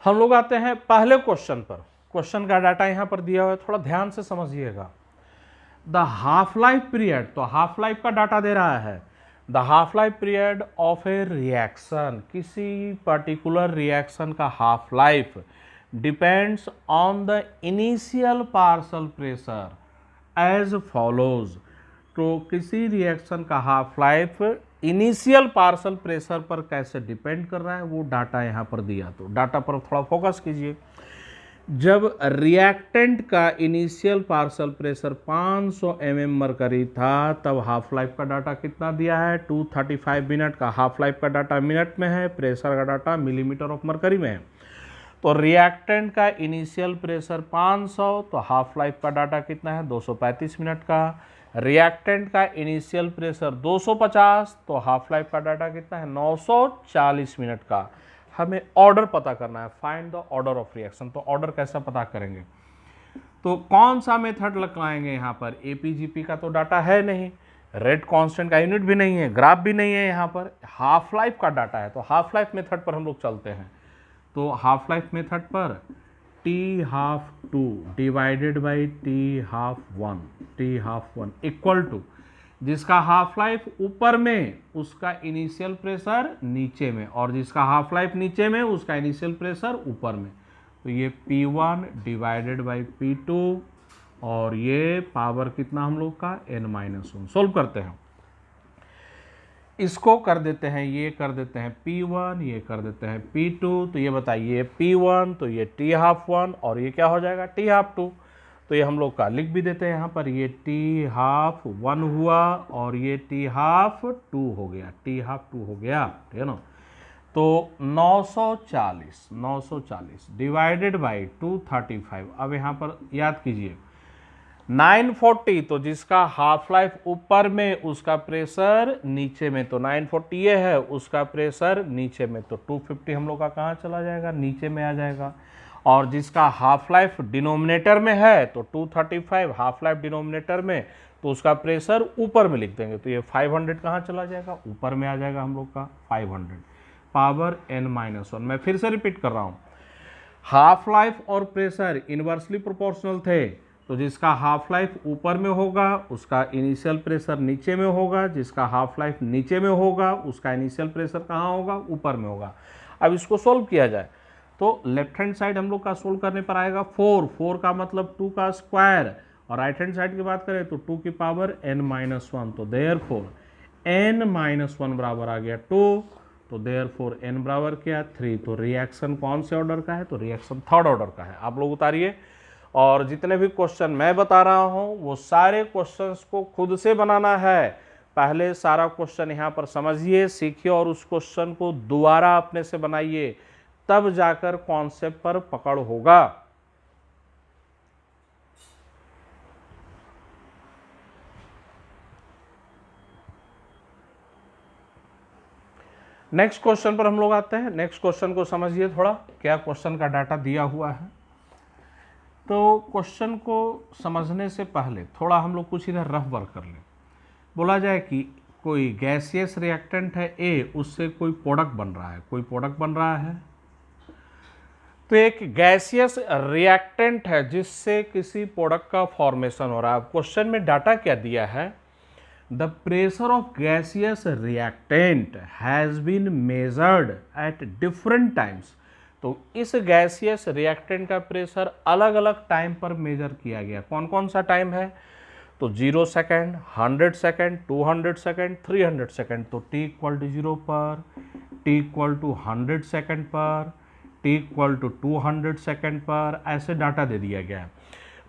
हम लोग आते हैं पहले क्वेश्चन पर। क्वेश्चन का डाटा यहाँ पर दिया हुआ है, थोड़ा ध्यान से समझिएगा। द हाफ लाइफ पीरियड, तो हाफ लाइफ का डाटा दे रहा है। The half life period of a reaction, किसी पर्टिकुलर रिएक्शन का half life depends on the initial partial pressure as follows. तो किसी रिएक्शन का half life initial partial pressure पर कैसे डिपेंड कर रहा है, वो डाटा यहाँ पर दिया। तो डाटा पर थोड़ा फोकस कीजिए। जब रिएक्टेंट का initial partial pressure 500 mm mercury था, तब हाफ लाइफ का डाटा कितना दिया है, 235 मिनट का हाफ लाइफ का डाटा मिनट में है, प्रेशर का डाटा मिलीमीटर ऑफ मरकरी में है। तो रिएक्टेंट का इनिशियल प्रेशर 500, तो हाफ लाइफ का डाटा कितना है, 235 मिनट का। रिएक्टेंट का इनिशियल प्रेशर 250, तो हाफ लाइफ का डाटा कितना है, 940 मिनट का। हमें ऑर्डर पता करना है, find the order of reaction. तो ऑर्डर कैसा पता करेंगे, तो कौन सा मेथड लगाएंगे यहाँ पर। एपीजीपी का तो डाटा है नहीं, रेट कांस्टेंट का यूनिट भी नहीं है, ग्राफ भी नहीं है, यहाँ पर हाफ लाइफ का डाटा है। तो हाफ लाइफ मेथड पर हम लोग चलते हैं। तो हाफ लाइफ मेथड पर T half 2 divided by T half 1 equal to, जिसका हाफ लाइफ ऊपर में उसका इनिशियल प्रेशर नीचे में, और जिसका हाफ लाइफ नीचे में उसका इनिशियल प्रेशर ऊपर में। तो ये P1 डिवाइडेड बाई P2, और ये पावर कितना हम लोग का n-1। सोल्व करते हैं, इसको कर देते हैं, ये कर देते हैं P1, ये कर देते हैं P2। तो ये बताइए P1, तो ये T हाफ 1, और ये क्या हो जाएगा, T हाफ 2। तो ये हम लोग का लिख भी देते हैं यहाँ पर, ये T हाफ 1 हुआ और ये T हाफ 2 हो गया, T हाफ 2 हो गया, ठीक है ना। तो 940 डिवाइडेड बाई 235। अब यहाँ पर याद कीजिए 940, तो जिसका हाफ लाइफ ऊपर में उसका प्रेशर नीचे में, तो 940 ये है, उसका प्रेशर नीचे में, तो 250 हम लोग का कहाँ चला जाएगा, नीचे में आ जाएगा। और जिसका हाफ लाइफ डिनोमिनेटर में है, तो 235 हाफ लाइफ डिनोमिनेटर में, तो उसका प्रेशर ऊपर में लिख देंगे। तो ये 500 कहाँ चला जाएगा, ऊपर में आ जाएगा हम लोग का 500, पावर n-1। मैं फिर से रिपीट कर रहा हूँ, हाफ लाइफ और प्रेशर इनवर्सली प्रोपोर्शनल थे। तो जिसका हाफ लाइफ ऊपर में होगा उसका इनिशियल प्रेशर नीचे में होगा, जिसका हाफ लाइफ नीचे में होगा उसका इनिशियल प्रेशर कहाँ होगा, ऊपर में होगा। अब इसको सोल्व किया जाए, तो लेफ्ट हैंड साइड हम लोग का सोल्व करने पर आएगा 4 का मतलब 2 का स्क्वायर, और राइट हैंड साइड की बात करें तो 2 की पावर n-1। तो देयरफॉर n-1 बराबर आ गया 2, तो देयरफॉर n बराबर क्या, 3। तो रिएक्शन कौन से ऑर्डर का है, तो रिएक्शन थर्ड ऑर्डर का है। आप लोग उतारिए, और जितने भी क्वेश्चन मैं बता रहा हूं वो सारे क्वेश्चंस को खुद से बनाना है। पहले सारा क्वेश्चन यहाँ पर समझिए, सीखिए, और उस क्वेश्चन को दोबारा अपने से बनाइए, तब जाकर कॉन्सेप्ट पर पकड़ होगा। नेक्स्ट क्वेश्चन पर हम लोग आते हैं। नेक्स्ट क्वेश्चन को समझिए थोड़ा, क्या क्वेश्चन का डाटा दिया हुआ है। तो क्वेश्चन को समझने से पहले थोड़ा हम लोग कुछ इधर रफ वर्क कर लें। बोला जाए कि कोई गैसियस रिएक्टेंट है ए, उससे कोई प्रोडक्ट बन रहा है, कोई प्रोडक्ट बन रहा है। तो एक गैसियस रिएक्टेंट है जिससे किसी प्रोडक्ट का फॉर्मेशन हो रहा है। क्वेश्चन में डाटा क्या दिया है, the pressure of gaseous reactant has been measured at different times. तो इस गैसियस रिएक्टेंट का प्रेशर अलग अलग टाइम पर मेजर किया गया। कौन कौन सा टाइम है, तो 0 सेकेंड, 100 सेकेंड, 200 सेकेंड, 300 सेकेंड। तो t इक्वल टू 0 पर, t इक्वल टू 100 सेकेंड पर, t इक्वल टू 200 सेकेंड पर, ऐसे डाटा दे दिया गया है।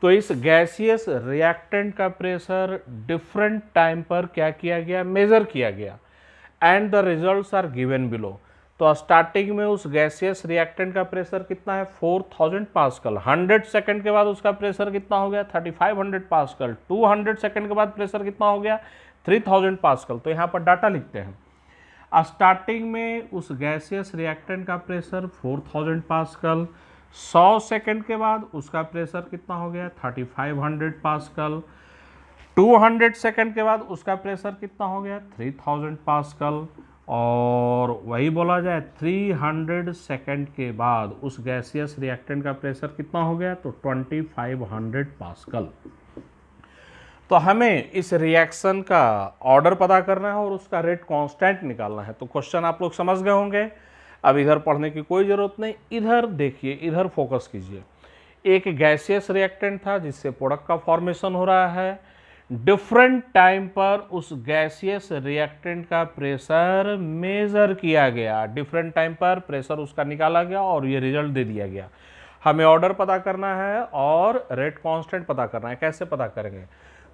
तो इस गैसियस रिएक्टेंट का प्रेशर डिफरेंट टाइम पर क्या किया गया, मेजर किया गया, and the results are given below. तो स्टार्टिंग में उस गैसियस रिएक्टेंट का प्रेशर कितना है, 4000 पास्कल। 100 सेकंड के बाद उसका प्रेशर कितना हो गया, 3500 पास्कल। 200 सेकंड के बाद प्रेशर कितना हो गया, 3000 पास्कल। तो यहाँ पर डाटा लिखते हैं। स्टार्टिंग में उस गैसियस रिएक्टेंट का प्रेशर 4000 पास्कल। 100 सेकंड के बाद उसका प्रेशर कितना हो गया, 3500 पास्कल। 200 सेकंड के बाद उसका प्रेशर कितना हो गया, 3000 पास्कल। और वही बोला जाए 300 सेकंड के बाद उस गैसियस रिएक्टेंट का प्रेशर कितना हो गया, तो 2500 पास्कल। तो हमें इस रिएक्शन का ऑर्डर पता करना है और उसका रेट कांस्टेंट निकालना है। तो क्वेश्चन आप लोग समझ गए होंगे, अब इधर पढ़ने की कोई ज़रूरत नहीं, इधर देखिए, इधर फोकस कीजिए। एक गैसियस रिएक्टेंट था जिससे प्रोडक्ट का फॉर्मेशन हो रहा है, डिफरेंट टाइम पर उस गैसियस रिएक्टेंट का प्रेशर मेजर किया गया, डिफरेंट टाइम पर प्रेशर उसका निकाला गया और ये रिजल्ट दे दिया गया। हमें ऑर्डर पता करना है और रेट कांस्टेंट पता करना है। कैसे पता करेंगे,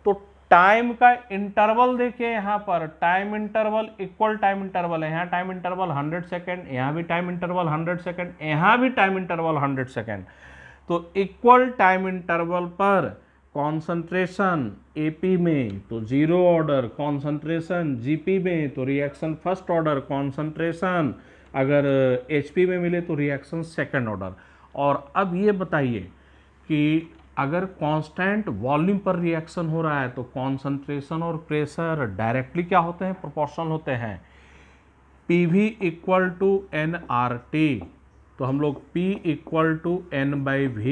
तो टाइम का इंटरवल देखिए, यहाँ पर time interval equal time interval है, यहाँ टाइम इंटरवल 100 सेकेंड, यहाँ भी टाइम इंटरवल 100 सेकेंड, यहाँ भी टाइम इंटरवल 100 सेकेंड। तो इक्वल टाइम इंटरवल पर कॉन्सेंट्रेशन एपी में तो जीरो ऑर्डर, कॉन्सेंट्रेशन जीपी में तो रिएक्शन फर्स्ट ऑर्डर, कॉन्सेंट्रेशन अगर एचपी में मिले तो रिएक्शन सेकंड ऑर्डर। और अब ये बताइए कि अगर कांस्टेंट वॉल्यूम पर रिएक्शन हो रहा है तो कॉन्सेंट्रेशन और प्रेशर डायरेक्टली क्या होते हैं, प्रोपोर्शनल होते हैं। PV इक्वल टू nRT, तो हम लोग P equal to N/V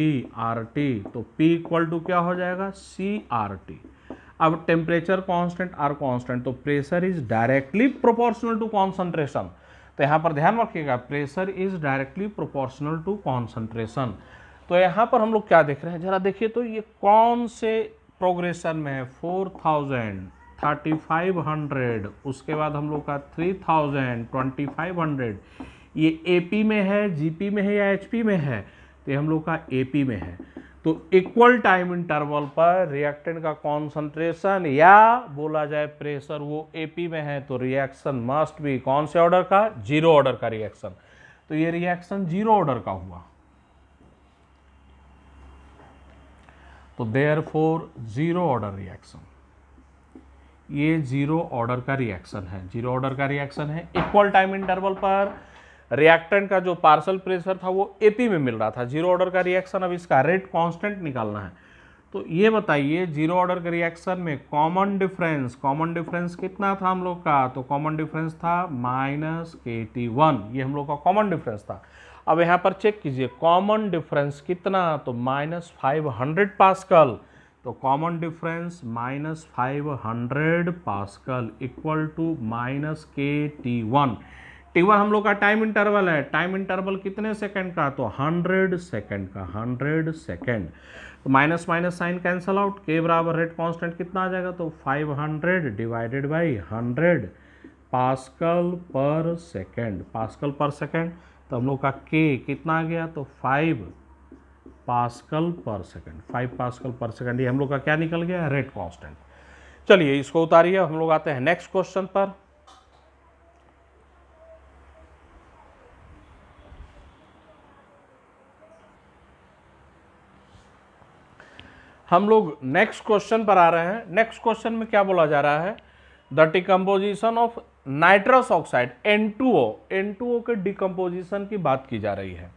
RT, तो P इक्वल टू क्या हो जाएगा, CRT। अब टेम्परेचर कांस्टेंट, R कांस्टेंट, तो pressure is directly proportional to concentration. तो यहाँ पर ध्यान रखिएगा, pressure is directly proportional to concentration. तो यहाँ पर हम लोग क्या देख रहे हैं, जरा देखिए तो ये कौन से प्रोग्रेशन में है, 4000, 3500, उसके बाद हम लोग का 3000, 2500, ये एपी में है, जीपी में है या एचपी में है, तो ये हम लोग का एपी में है। तो इक्वल टाइम इंटरवल पर रिएक्टेंट का कॉन्सेंट्रेशन या बोला जाए प्रेशर वो एपी में है, तो रिएक्शन मस्ट भी कौन से ऑर्डर का, जीरो ऑर्डर का रिएक्शन। तो ये रिएक्शन जीरो ऑर्डर का हुआ, तो देयरफॉर जीरो ऑर्डर रिएक्शन, ये जीरो ऑर्डर का रिएक्शन है, जीरो ऑर्डर का रिएक्शन है। इक्वल टाइम इंटरवल पर रिएक्टेंट का जो पार्शियल प्रेशर था वो एपी में मिल रहा था, जीरो ऑर्डर का रिएक्शन। अब इसका रेट कांस्टेंट निकालना है। तो ये बताइए जीरो ऑर्डर के रिएक्शन में कॉमन डिफरेंस कितना था हम लोग का, तो कॉमन डिफरेंस था -KT1, ये हम लोग का कॉमन डिफरेंस था। अब यहाँ पर चेक कीजिए कॉमन डिफरेंस कितना, तो -500 पास्कल, तो common difference -500 pascal equal to -KT1। T1 हम लोग का टाइम इंटरवल है, टाइम इंटरवल कितने सेकंड का, तो 100 सेकंड का, 100 सेकंड। तो minus minus sign cancel out, के बराबर रेट कांस्टेंट कितना आ जाएगा, तो 500 डिवाइडेड बाई 100 पास्कल पर सेकंड, पास्कल पर सेकंड। तो हम लोग का के कितना आ गया, तो 5 पास्कल पर सेकंड, 5 पास्कल पर सेकंड। ये हम लोग का क्या निकल गया, रेट कांस्टेंट। चलिए इसको उतारिए, हम लोग आते हैं नेक्स्ट क्वेश्चन पर। हम लोग नेक्स्ट क्वेश्चन पर आ रहे हैं। नेक्स्ट क्वेश्चन में क्या बोला जा रहा है, the decomposition of nitrous oxide N2O के डिकम्पोजिशन की बात की जा रही है।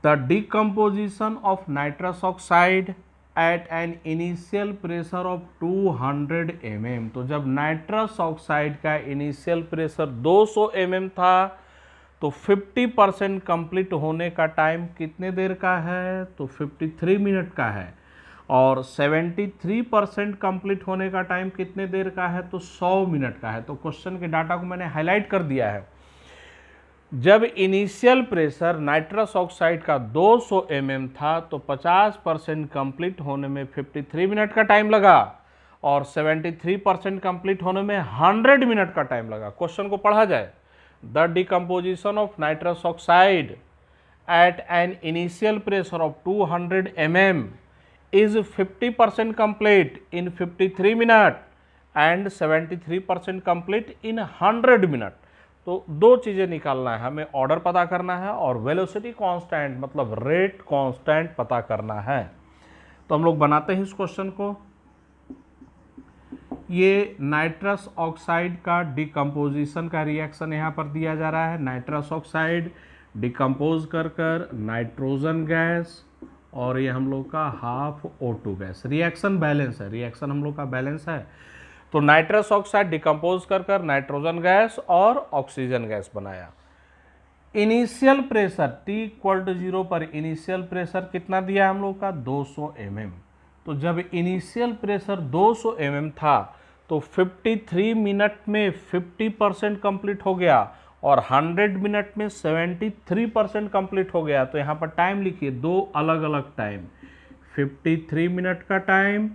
The decomposition of nitrous oxide at an initial pressure of 200 mm। तो जब नाइट्रस ऑक्साइड का इनिशियल प्रेशर 200 mm था तो 50% कंप्लीट होने का टाइम कितने देर का है, तो 53 मिनट का है। और 73% कंप्लीट होने का टाइम कितने देर का है, तो 100 मिनट का है। तो क्वेश्चन के डाटा को मैंने हाईलाइट कर दिया है। जब इनिशियल प्रेशर नाइट्रस ऑक्साइड का 200 mm था तो 50% कंप्लीट होने में 53 मिनट का टाइम लगा और 73% कंप्लीट होने में 100 मिनट का टाइम लगा। क्वेश्चन को पढ़ा जाए, the decomposition of nitrous oxide at an initial pressure of 200 mm is 50% complete in 53 minute and 73% complete in 100 minute. तो दो चीज़ें निकालना है हमें, ऑर्डर पता करना है और वेलोसिटी कांस्टेंट मतलब रेट कांस्टेंट पता करना है। तो हम लोग बनाते हैं इस क्वेश्चन को। ये नाइट्रस ऑक्साइड का डिकम्पोजिशन का रिएक्शन यहाँ पर दिया जा रहा है। नाइट्रस ऑक्साइड डिकम्पोज कर नाइट्रोजन गैस और ये हम लोग का half O2 gas. Reaction balance है, रिएक्शन हम लोग का बैलेंस है। तो नाइट्रस ऑक्साइड डिकम्पोज कर कर नाइट्रोजन गैस और ऑक्सीजन गैस बनाया। इनिशियल प्रेशर T = 0 पर इनिशियल प्रेशर कितना दिया हम लोग का 200 mm। तो जब इनिशियल प्रेशर 200 mm था तो 53 मिनट में 50% कंप्लीट हो गया और 100 मिनट में 73% कंप्लीट हो गया। तो यहाँ पर टाइम लिखिए, दो अलग अलग टाइम, 53 मिनट का टाइम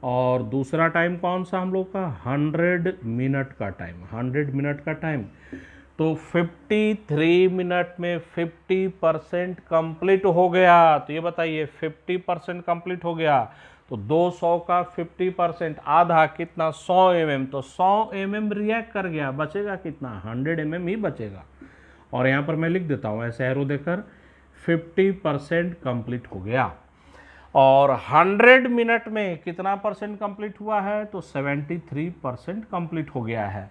और दूसरा टाइम कौन सा हम लोग का 100 मिनट का टाइम, 100 मिनट का टाइम। तो 53 मिनट में 50% कंप्लीट हो गया। तो ये बताइए 50% कंप्लीट हो गया तो 200 का 50% आधा कितना 100 mm। तो 100 mm रिएक्ट कर गया, बचेगा कितना 100 mm ही बचेगा। और यहाँ पर मैं लिख देता हूँ ऐसे एरो देकर 50% कंप्लीट हो गया। और 100 मिनट में कितना परसेंट कंप्लीट हुआ है तो 73% कंप्लीट हो गया है।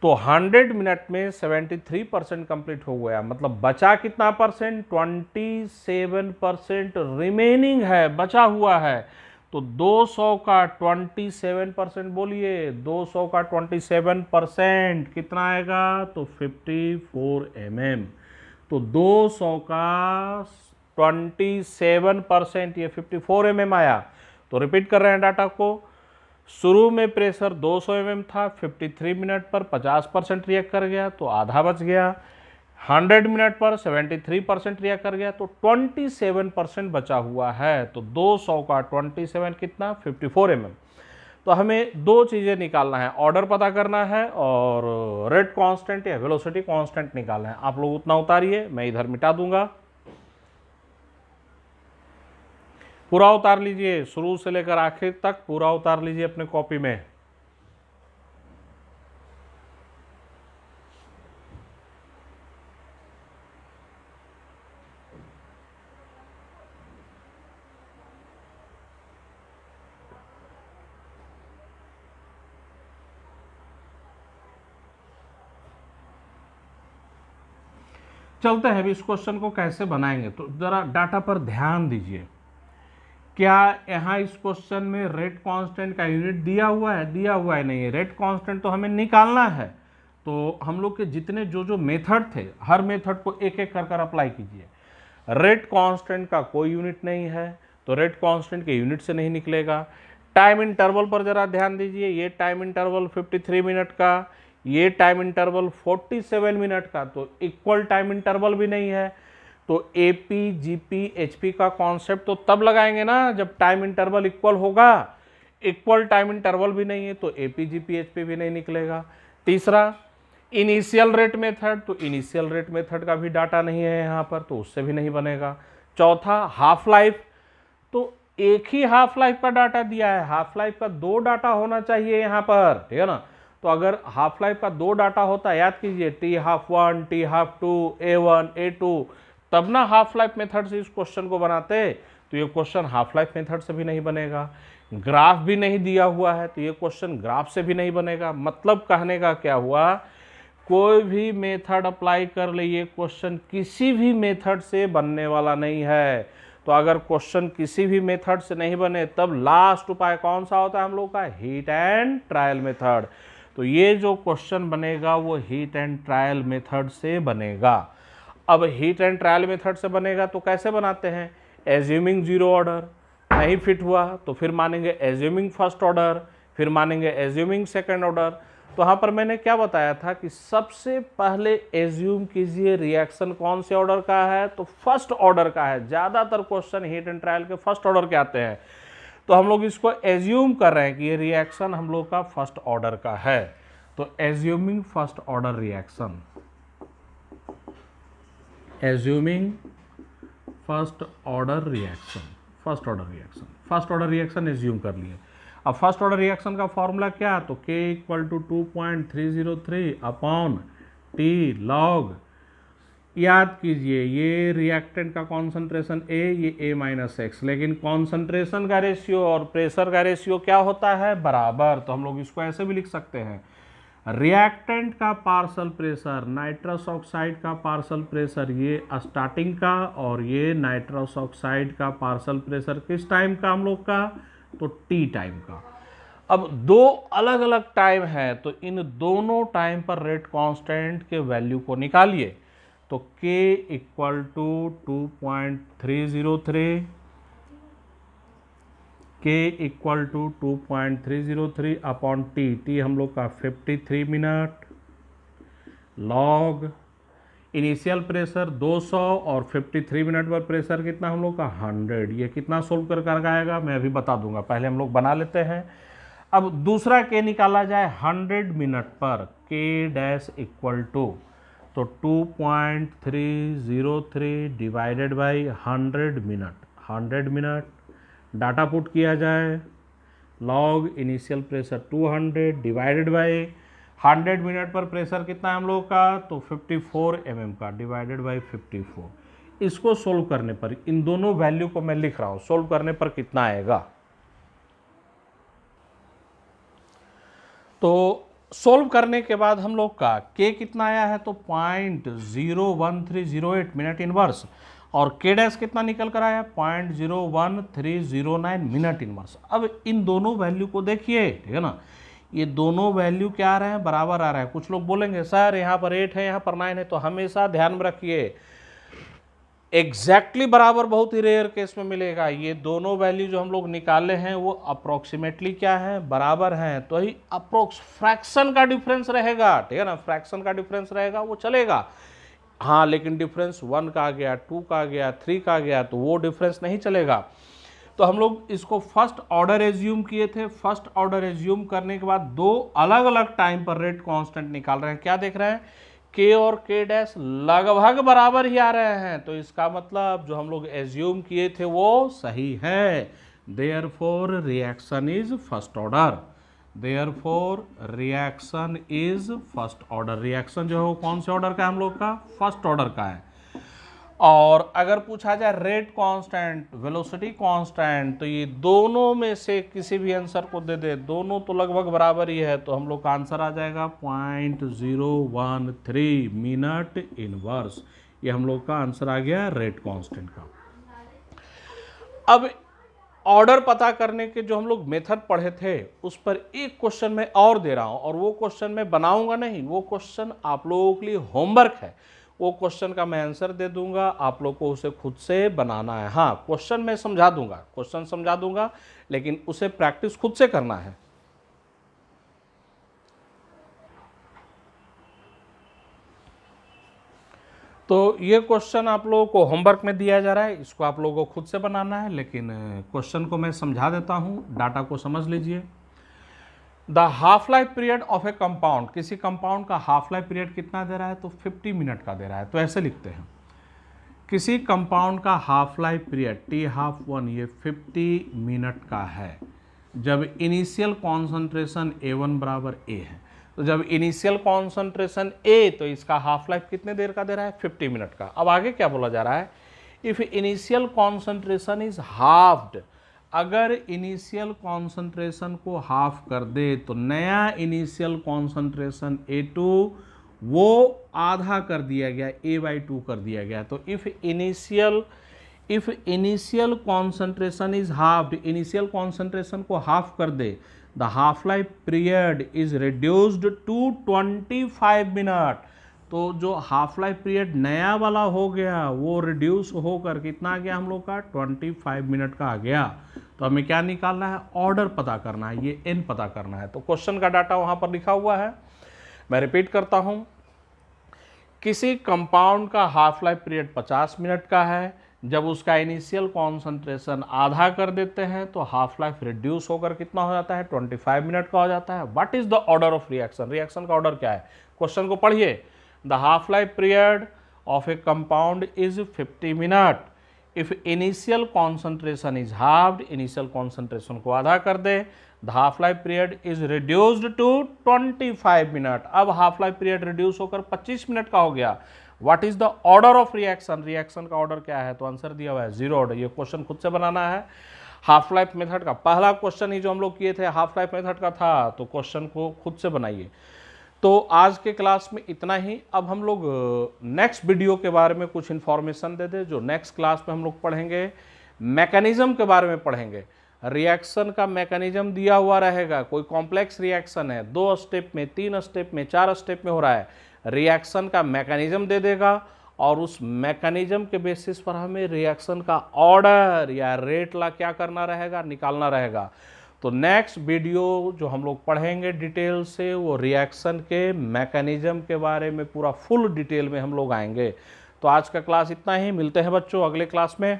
तो 100 मिनट में 73% कंप्लीट हो गया, मतलब बचा कितना परसेंट 27% रिमेनिंग है, बचा हुआ है। तो 200 का 27% बोलिए, 200 का 27% कितना आएगा तो 54 mm। तो 200 का 27% ये 54 mm आया। तो रिपीट कर रहे हैं डाटा को, शुरू में प्रेशर 200 mm था, 53 मिनट पर 50% रिएक्ट कर गया तो आधा बच गया, 100 मिनट पर 73% रिएक्ट कर गया तो 27% बचा हुआ है। तो 200 का 27 कितना 54 mm। तो हमें दो चीज़ें निकालना है, ऑर्डर पता करना है और रेट कांस्टेंट या वेलोसिटी कांस्टेंट निकालना है। आप लोग उतना उतारिए, मैं इधर मिटा दूंगा। पूरा उतार लीजिए, शुरू से लेकर आखिर तक पूरा उतार लीजिए अपने कॉपी में। चलते हैं अभी इस क्वेश्चन को कैसे बनाएंगे। तो जरा डाटा पर ध्यान दीजिए, क्या यहाँ इस क्वेश्चन में रेट कांस्टेंट का यूनिट दिया हुआ है? दिया हुआ है नहीं है। रेट कांस्टेंट तो हमें निकालना है, तो हम लोग के जितने जो मेथड थे हर मेथड को एक एक कर अप्लाई कीजिए। रेट कांस्टेंट का कोई यूनिट नहीं है तो रेट कांस्टेंट के यूनिट से नहीं निकलेगा। टाइम इंटरवल पर जरा ध्यान दीजिए, ये टाइम इंटरवल 53 मिनट का, ये टाइम इंटरवल 47 मिनट का, तो इक्वल टाइम इंटरवल भी नहीं है। तो AP, GP, HP का कॉन्सेप्ट तो तब लगाएंगे ना जब टाइम इंटरवल इक्वल होगा। इक्वल टाइम इंटरवल भी नहीं है तो AP, GP, HP भी नहीं निकलेगा। तीसरा इनिशियल रेट मेथड, तो इनिशियल रेट मेथड का भी डाटा नहीं है यहाँ पर तो उससे भी नहीं बनेगा। चौथा हाफ लाइफ, तो एक ही हाफ लाइफ का डाटा दिया है, हाफ लाइफ का दो डाटा होना चाहिए यहाँ पर, ठीक है ना। तो अगर हाफ लाइफ का दो डाटा होता, याद कीजिए T12, T12, A1, A2, तब ना हाफ लाइफ मेथड से इस क्वेश्चन को बनाते। तो ये क्वेश्चन हाफ लाइफ मेथड से भी नहीं बनेगा। ग्राफ भी नहीं दिया हुआ है तो ये क्वेश्चन ग्राफ से भी नहीं बनेगा। मतलब कहने का क्या हुआ, कोई भी मेथड अप्लाई कर ले, ये क्वेश्चन किसी भी मेथड से बनने वाला नहीं है। तो अगर क्वेश्चन किसी भी मेथड से नहीं बने तब लास्ट उपाय कौन सा होता है हम लोग का, हीट एंड ट्रायल मेथड। तो ये जो क्वेश्चन बनेगा वो हीट एंड ट्रायल मेथड से बनेगा। अब हीट एंड ट्रायल मेथड से बनेगा तो कैसे बनाते हैं, एज्यूमिंग जीरो ऑर्डर, नहीं फिट हुआ तो फिर मानेंगे एज्यूमिंग फर्स्ट ऑर्डर, फिर मानेंगे एज्यूमिंग सेकंड ऑर्डर। तो यहाँ पर मैंने क्या बताया था कि सबसे पहले एज्यूम कीजिए रिएक्शन कौन से ऑर्डर का है, तो फर्स्ट ऑर्डर का है। ज़्यादातर क्वेश्चन हीट एंड ट्रायल के फर्स्ट ऑर्डर के आते हैं, तो हम लोग इसको एज्यूम कर रहे हैं कि ये रिएक्शन हम लोग का फर्स्ट ऑर्डर का है। तो assuming first order reaction, assuming first order reaction, first order reaction, first order reaction assume कर लिए। अब फर्स्ट ऑर्डर रिएक्शन का फॉर्मूला क्या, तो K = 2.303 अपॉन T log, याद कीजिए ये रिएक्टेंट का कॉन्सेंट्रेशन A, ये A-X, लेकिन कॉन्सेंट्रेशन का रेशियो और प्रेशर का रेशियो क्या होता है, बराबर। तो हम लोग इसको ऐसे भी लिख सकते हैं, रिएक्टेंट का पार्शियल प्रेशर, नाइट्रस ऑक्साइड का पार्शियल प्रेशर ये स्टार्टिंग का, और ये नाइट्रस ऑक्साइड का पार्शियल प्रेशर किस टाइम का हम लोग का, तो T टाइम का। अब दो अलग अलग टाइम है, तो इन दोनों टाइम पर रेट कांस्टेंट के वैल्यू को निकालिए। तो k equal to 2.303, k equal to 2.303 upon t हम लोग का 53 मिनट, लॉग इनिशियल प्रेशर 200 और 53 मिनट पर प्रेशर कितना हम लोग का 100। ये कितना सोल्व कर आएगा मैं अभी बता दूंगा, पहले हम लोग बना लेते हैं। अब दूसरा के निकाला जाए 100 मिनट पर, के डैश इक्वल टू, तो 2.303 divided by 100 minute, data put किया जाए, log initial pressure 200 divided by 100 minute पर प्रेशर कितना है हम लोग का, तो 54 mm का, डिवाइडेड बाई 54। इसको सोल्व करने पर, इन दोनों वैल्यू को मैं लिख रहा हूं, सोल्व करने पर कितना आएगा। तो सोल्व करने के बाद हम लोग का k कितना आया है, तो 0.01308 मिनट इनवर्स, और k डैश कितना निकल कर आया 0.01309 मिनट इनवर्स। अब इन दोनों वैल्यू को देखिए, ठीक है ना, ये दोनों वैल्यू क्या आ रहे हैं, बराबर आ रहा है। कुछ लोग बोलेंगे सर यहाँ पर 8 है यहाँ पर 9 है, तो हमेशा ध्यान में रखिए एग्जैक्टली बराबर बहुत ही रेयर केस में मिलेगा। ये दोनों वैल्यू जो हम लोग निकाले हैं वो अप्रोक्सीमेटली क्या है, बराबर हैं, तो ही अप्रोक्स फ्रैक्शन का डिफरेंस रहेगा, ठीक है ना, फ्रैक्शन का डिफरेंस रहेगा वो चलेगा। हाँ, लेकिन डिफरेंस 1 का आ गया, 2 का आ गया, 3 का आ गया, तो वो डिफरेंस नहीं चलेगा। तो हम लोग इसको फर्स्ट ऑर्डर एज्यूम किए थे। फर्स्ट ऑर्डर एज्यूम करने के बाद दो अलग अलग टाइम पर रेट कांस्टेंट निकाल रहे हैं। क्या देख रहे हैं, के और के डैश लगभग बराबर ही आ रहे हैं, तो इसका मतलब जो हम लोग एज्यूम किए थे वो सही है। Therefore reaction is first order, therefore reaction is first order. Reaction जो है वो कौन से ऑर्डर का है हम लोग का, फर्स्ट ऑर्डर का है। और अगर पूछा जाए रेट कांस्टेंट, वेलोसिटी कांस्टेंट, तो ये दोनों में से किसी भी आंसर को दे दे, दोनों तो लगभग बराबर ही है, तो हम लोग का आंसर आ जाएगा 0.013 मिनट इनवर्स। ये हम लोग का आंसर आ गया रेट कांस्टेंट का। अब ऑर्डर पता करने के जो हम लोग मेथड पढ़े थे उस पर एक क्वेश्चन मैं और दे रहा हूं, और वो क्वेश्चन मैं बनाऊंगा नहीं, वो क्वेश्चन आप लोगों के लिए होमवर्क है। वो क्वेश्चन का मैं आंसर दे दूंगा, आप लोग को उसे खुद से बनाना है। हाँ, क्वेश्चन मैं समझा दूंगा, क्वेश्चन समझा दूंगा, लेकिन उसे प्रैक्टिस खुद से करना है। तो ये क्वेश्चन आप लोगों को होमवर्क में दिया जा रहा है, इसको आप लोगों को खुद से बनाना है, लेकिन क्वेश्चन को मैं समझा देता हूँ, डाटा को समझ लीजिए। The half life period of a compound, किसी कंपाउंड का हाफ लाइफ पीरियड कितना दे रहा है, तो 50 मिनट का दे रहा है। तो ऐसे लिखते हैं, किसी कंपाउंड का हाफ लाइफ पीरियड T12 ये 50 मिनट का है जब इनिशियल कॉन्सेंट्रेशन A1 बराबर A है। तो जब इनिशियल कॉन्सेंट्रेशन A, तो इसका हाफ लाइफ कितने देर का दे रहा है, 50 मिनट का। अब आगे क्या बोला जा रहा है, if initial concentration is halved, अगर इनिशियल कॉन्सेंट्रेशन को हाफ कर दे तो नया इनिशियल कॉन्सेंट्रेशन A2 वो आधा कर दिया गया, A/2 कर दिया गया। तो if initial concentration is halved, initial concentration को हाफ कर दे, the half life period is reduced to 25 minute. तो जो हाफ लाइफ पीरियड नया वाला हो गया वो रिड्यूस होकर कितना आ गया हम लोग का, 25 मिनट का आ गया। तो हमें क्या निकालना है, ऑर्डर पता करना है, ये n पता करना है। तो क्वेश्चन का डाटा वहां पर लिखा हुआ है, मैं रिपीट करता हूं। किसी कंपाउंड का हाफ लाइफ पीरियड 50 मिनट का है, जब उसका इनिशियल कॉन्सेंट्रेशन आधा कर देते हैं तो हाफ लाइफ रिड्यूस होकर कितना हो जाता है, 25 मिनट का हो जाता है। What is the order of reaction, reaction का ऑर्डर क्या है, क्वेश्चन को पढ़िए। The half life period of a compound is 50 minute if initial concentration is halved, initial concentration को आधा कर दे, the half life period is reduced to 25 minute. अब हाफ लाइफ पीरियड रिड्यूस होकर 25 मिनट का हो गया। What is the order of reaction, reaction का ऑर्डर क्या है, तो आंसर दिया हुआ है 0 ऑर्डर। ये क्वेश्चन खुद से बनाना है। हाफ लाइफ मेथड का पहला क्वेश्चन ही जो हम लोग किए थे हाफ लाइफ मेथड का था, तो क्वेश्चन को खुद से बनाइए। तो आज के क्लास में इतना ही। अब हम लोग नेक्स्ट वीडियो के बारे में कुछ इन्फॉर्मेशन दे दें। जो नेक्स्ट क्लास में हम लोग पढ़ेंगे मैकेनिज्म के बारे में पढ़ेंगे। रिएक्शन का मैकेनिज्म दिया हुआ रहेगा, कोई कॉम्प्लेक्स रिएक्शन है, 2 स्टेप में, 3 स्टेप में, 4 स्टेप में हो रहा है, रिएक्शन का मैकेनिज्म दे देगा और उस मैकेनिज्म के बेसिस पर हमें रिएक्शन का ऑर्डर या रेट ला क्या करना रहेगा, निकालना रहेगा। तो नेक्स्ट वीडियो जो हम लोग पढ़ेंगे डिटेल से वो रिएक्शन के मैकेनिज्म के बारे में पूरा फुल डिटेल में हम लोग आएंगे। तो आज का क्लास इतना ही, मिलते हैं बच्चों अगले क्लास में।